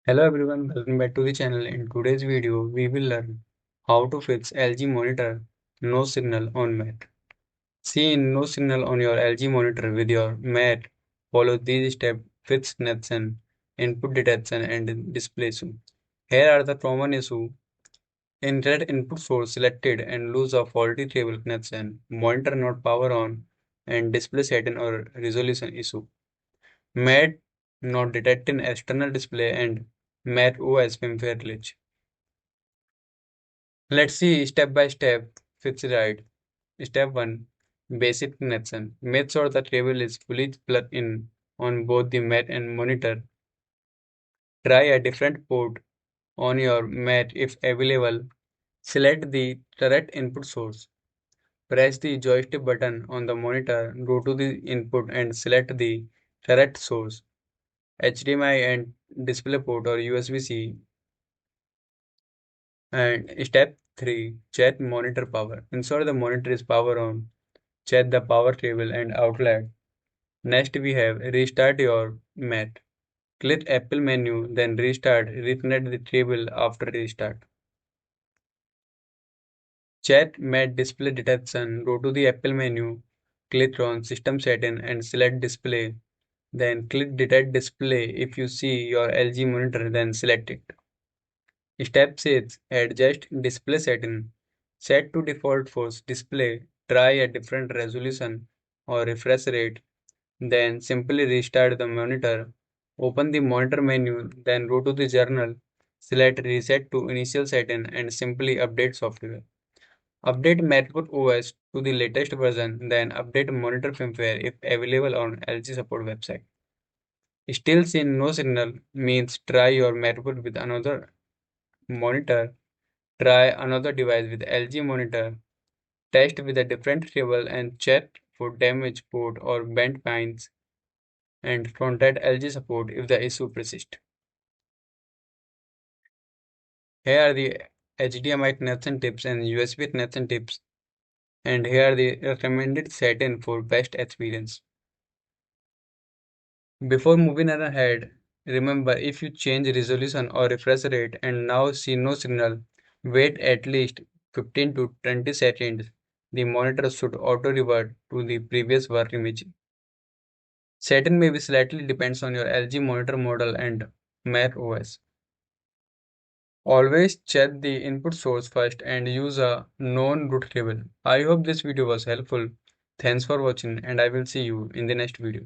Hello everyone, welcome back to the channel. In today's video, we will learn how to fix LG monitor no signal on mat. See no signal on your LG monitor with your mat. Follow these steps: fix connection, input detection, and display issue. Here are the common issue: incorrect input source selected and lose a faulty cable connection, monitor not power on, and display setting or resolution issue. Mat not detecting external display and Mac OS firmware glitch. Let's see step by step fix right. Step 1: Basic connection. Make sure the cable is fully plugged in on both the mat and monitor. Try a different port on your mat if available. Select the correct input source. Press the joystick button on the monitor. Go to the input and select the correct source. HDMI and display port or USB-C. And step 3: Check monitor power. Ensure the monitor is power on. Check the power cable and outlet. Next we have restart your mat. Click Apple menu, then restart. Reconnect the cable after restart. Check mat display detection. Go to the Apple menu. Click on System Setting and select Display. Then click Detect Display. If you see your LG monitor, then select it. Step 6: Adjust display setting. Set to default for display. Try a different resolution or refresh rate. Then simply restart the monitor. Open the monitor menu, then go to the journal. Select Reset to Initial Setting and simply update software. Update MacBook OS to the latest version, then update monitor firmware if available on LG support website. Still seeing no signal means try your MacBook with another monitor. Try another device with LG monitor. Test with a different cable and check for damaged port or bent pins, and contact LG support if the issue persists. Here are the HDMI connection tips and USB connection tips, and here are the recommended setting for best experience. Before moving ahead, remember, if you change resolution or refresh rate and now see no signal, wait at least 15 to 20 seconds. The monitor should auto revert to the previous work image. Setting may be slightly depends on your LG monitor model and Mac OS. Always check the input source first and use a known root cable. I hope this video was helpful. Thanks for watching and I will see you in the next video.